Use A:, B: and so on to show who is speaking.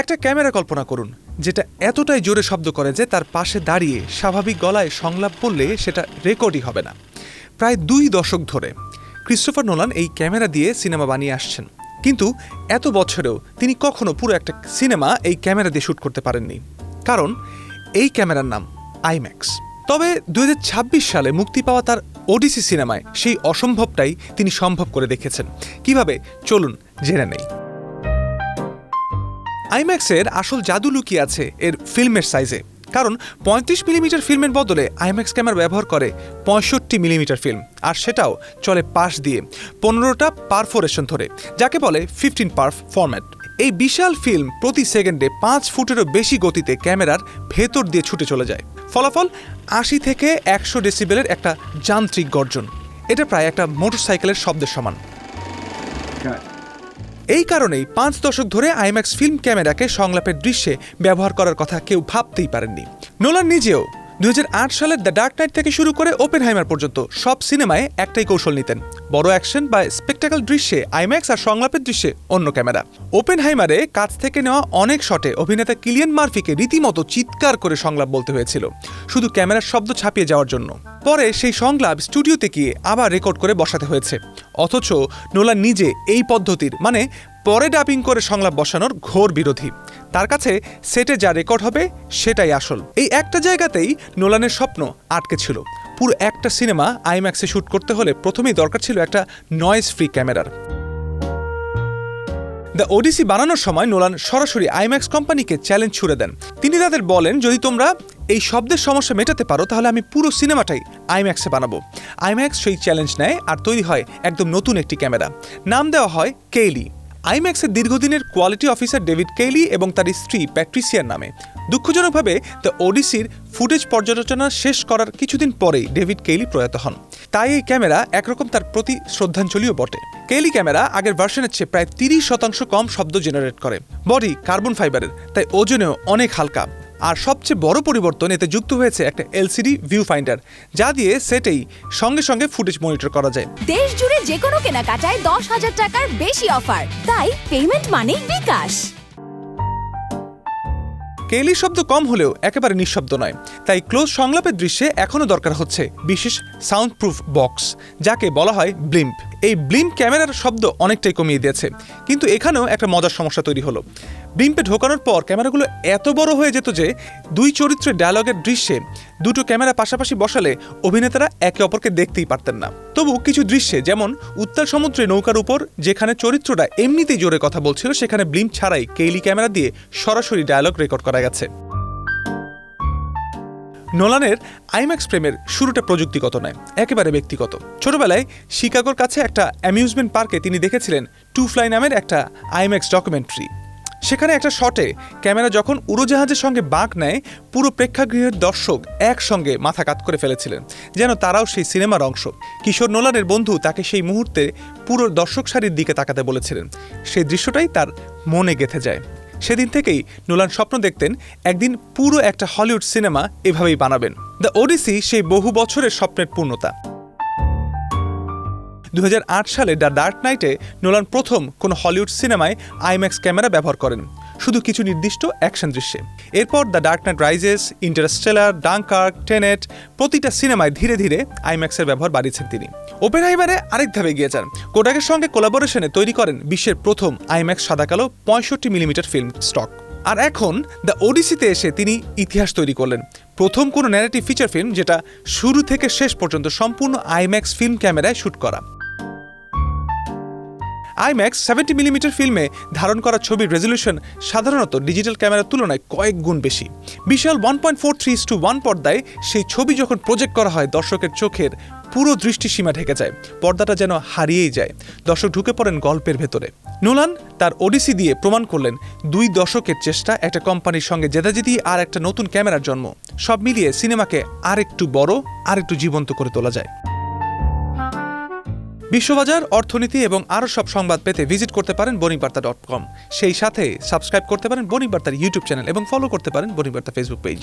A: একটা ক্যামেরা কল্পনা করুন যেটা এতটাই জোরে শব্দ করে যে তার পাশে দাঁড়িয়ে স্বাভাবিক গলায় সংলাপ বললে সেটা রেকর্ডই হবে না। প্রায় 2 দশক ধরে ক্রিস্টোফার নোলান এই ক্যামেরা দিয়ে সিনেমা বানিয়ে আসছেন, কিন্তু এত বছরেও তিনি কখনো পুরো একটা সিনেমা এই ক্যামেরা দিয়ে শ্যুট করতে পারেননি, কারণ এই ক্যামেরার নাম আইম্যাক্স। তবে 2026 সালে মুক্তি পাওয়া তার ওডিসি সিনেমায় সেই অসম্ভবটাই তিনি সম্ভব করে দেখেছেন। কিভাবে, চলুন জেনে নেই। আইম্যাক্সের আসল জাদু লুকিয়ে আছে এর ফিল্মের সাইজে, কারণ 35 মিলিমিটার ফিল্মের বদলে আইম্যাক্স ক্যামেরা ব্যবহার করে 65 মিলিমিটার ফিল্ম, আর সেটাও চলে পাশ দিয়ে 15টা পারফোরেশন ধরে, যাকে বলে 15 পার্ফ ফরম্যাট। এই বিশাল ফিল্ম প্রতি সেকেন্ডে 5 ফুটেরও বেশি গতিতে ক্যামেরার ভেতর দিয়ে ছুটে চলে যায়। ফলাফল 80 থেকে 100 ডেসিবেলের একটা যান্ত্রিক গর্জন। এটা প্রায় একটা মোটরসাইকেলের শব্দের সমান। এই কারণেই 5 দশক ধরে আইম্যাক্স ফিল্ম ক্যামেরাকে সংলাপের দৃশ্যে ব্যবহার করার কথা কেউ ভাবতেই পারেননি। নোলান নিজেও 2008 সালের দ্য ডার্ক নাইট থেকে শুরু করে ওপেনহাইমার পর্যন্ত সব সিনেমায় একটাই কৌশল নিতেন, বড় অ্যাকশন বা স্পেকটাকল দৃশ্যে আইম্যাক্স আর সংলাপের দৃশ্যে অন্য ক্যামেরা। ওপেনহাইমারে কাছ থেকে নেওয়া অনেক শটে অভিনেতা কিলিয়ান মার্ফিকে রীতিমতো চিৎকার করে সংলাপ বলতে হয়েছিল, শুধু ক্যামেরার শব্দ ছাপিয়ে যাওয়ার জন্য। পরে সেই সংলাপ স্টুডিওতে গিয়ে আবার রেকর্ড করে বসাতে হয়েছে, অথচ নোলান নিজে এই পদ্ধতির মানে পরে ডাবিং করে সংলাপ বসানোর ঘোর বিরোধী। তার কাছে সেটে যা রেকর্ড হবে সেটাই আসল। এই একটা জায়গাতেই নোলানের স্বপ্ন আটকে ছিল। পুরো একটা সিনেমা আইম্যাক্সে শ্যুট করতে হলে প্রথমেই দরকার ছিল একটা নয়েজ ফ্রি ক্যামেরার। দ্য ওডিসি বানানোর সময় নোলান সরাসরি আইম্যাক্স কোম্পানিকে চ্যালেঞ্জ ছুড়ে দেন। তিনি তাদের বলেন, যদি তোমরা এই শব্দের সমস্যা মেটাতে পারো তাহলে আমি পুরো সিনেমাটাই আইম্যাক্সে বানাবো। আইম্যাক্স সেই চ্যালেঞ্জ নেয় আর তৈরি হয় একদম নতুন একটি ক্যামেরা, নাম দেওয়া হয় কেইলি। আইম্যাক্সের দীর্ঘদিনের কোয়ালিটি অফিসার ডেভিড কেইলি এবং তার স্ত্রী প্যাট্রিসিয়ার নামে। দুঃখজনকভাবে দ্য ওডিসির ফুটেজ পর্যালোচনা শেষ করার কিছুদিন পরেই ডেভিড কেইলি প্রয়াত হন। তাই এই ক্যামেরা একরকম তার প্রতি শ্রদ্ধাঞ্জলিও বটে। কেইলি ক্যামেরা আগের ভার্সনের চেয়ে প্রায় 30% কম শব্দ জেনারেট করে। বডি কার্বন ফাইবারের, তাই ওজনেও অনেক হালকা। আর সবচেয়ে বড় পরিবর্তন, এতে যুক্ত হয়েছে একটা এলসিডি ভিউ ফাইন্ডার, যা দিয়ে সেটেই সঙ্গে সঙ্গে ফুটেজ মনিটর করা যায়।
B: দেশ জুড়ে যে কোনো কেনাকাটায় 10,000 টাকার বেশি অফার, তাই পেমেন্ট মানেই বিকাশ।
A: কেইলি শব্দ কম হলেও একেবারে নিঃশব্দ নয়, তাই ক্লোজ সংলাপের দৃশ্যে এখনও দরকার হচ্ছে বিশেষ সাউন্ড প্রুফ বক্স, যাকে বলা হয় ব্লিম্প। এই ব্লিম্প ক্যামেরার শব্দ অনেকটাই কমিয়ে দিয়েছে, কিন্তু এখানেও একটা মজার সমস্যা তৈরি হলো। ব্লিম্পে ঢোকানোর পর ক্যামেরাগুলো এত বড় হয়ে যেত যে 2 চরিত্রের ডায়ালগের দৃশ্যে 2টো ক্যামেরা পাশাপাশি বসালে অভিনেতারা একে অপরকে দেখতেই পারতেন না। তবু কিছু দৃশ্যে, যেমন উত্তাল সমুদ্রে নৌকার উপর যেখানে চরিত্রটা এমনিতেই জোরে কথা বলছিল, সেখানে ব্লিম্প ছাড়াই কেইলি ক্যামেরা দিয়ে সরাসরি ডায়ালগ রেকর্ড করা গেছে। নোলানের আইম্যাক্স প্রেমের শুরুটা প্রযুক্তিগত নয়, একেবারে ব্যক্তিগত। ছোটবেলায় শিকাগোর কাছে একটা অ্যামিউজমেন্ট পার্কে তিনি দেখেছিলেন টু ফ্লাই নামের একটা আইম্যাক্স ডকুমেন্টারি। সেখানে একটা শটে ক্যামেরা যখন উড়োজাহাজের সঙ্গে বাঁক নেয়, পুরো প্রেক্ষাগৃহের দর্শক একসঙ্গে মাথা কাত করে ফেলেছিলেন, যেন তারাও সেই সিনেমার অংশ। কিশোর নোলানের বন্ধু তাকে সেই মুহূর্তে পুরো দর্শক সারির দিকে তাকাতে বলেছিলেন। সেই দৃশ্যটাই তার মনে গেঁথে যায়। সেদিন থেকেই নোলান স্বপ্ন দেখতেন একদিন পুরো একটা হলিউড সিনেমা এভাবেই বানাবেন। দ্য ওডিসি সেই বহু বছরের স্বপ্নের পূর্ণতা। 2008 সালে দ্য ডার্ক নাইটে নোলান প্রথম কোনো হলিউড সিনেমায় আইম্যাক্স ক্যামেরা ব্যবহার করেন, শুধু কিছু নির্দিষ্ট অ্যাকশন দৃশ্যে। এরপর The Dark Knight Rises, Interstellar, Dunkirk, Tenet, প্রতিটা সিনেমায় ধীরে ধীরে আইম্যাক্সের ব্যবহার বাড়িয়েছেন তিনি। ওপেনহাইমারে আরেক ধাপে গিয়ে যান। কোডাকের সঙ্গে কোলাবোরেশনে তৈরি করেন বিশ্বের প্রথম আইম্যাক্স সাদাকালো 65 মিলিমিটার ফিল্ম স্টক। আর এখন দ্য ওডিসিতে এসে তিনি ইতিহাস তৈরি করলেন, প্রথম কোনো ন্যারেটিভ ফিচার ফিল্ম যেটা শুরু থেকে শেষ পর্যন্ত সম্পূর্ণ আইম্যাক্স ফিল্ম ক্যামেরায় শ্যুট করা। আইম্যাক্স 70 মিলিমিটার ফিল্মে ধারণ করা ছবির রেজলিউশন সাধারণত ডিজিটাল ক্যামেরার তুলনায় কয়েক গুণ বেশি। বিশাল 1.43:1 পর্দায় সেই ছবি যখন প্রজেক্ট করা হয়, দর্শকের চোখের পুরো দৃষ্টিসীমা ঢেকে যায়, পর্দাটা যেন হারিয়েই যায়, দর্শক ঢুকে পড়েন গল্পের ভেতরে। নোলান তার ওডিসি দিয়ে প্রমাণ করলেন 2 দশকের চেষ্টা, একটা কোম্পানির সঙ্গে জেদাজেদি আর একটা নতুন ক্যামেরার জন্ম, সব মিলিয়ে সিনেমাকে আরেকটু বড়, আরেকটু জীবন্ত করে তোলা যায়। বিশ্ববাজার, অর্থনীতি এবং আরও সব সংবাদ পেতে ভিজিট করতে পারেন বনিকবার্তা.com। সেই সাথে সাবস্ক্রাইব করতে পারেন বনিকবার্তার ইউটিউব চ্যানেল এবং ফলো করতে পারেন বনিকবার্তা ফেসবুক পেজ।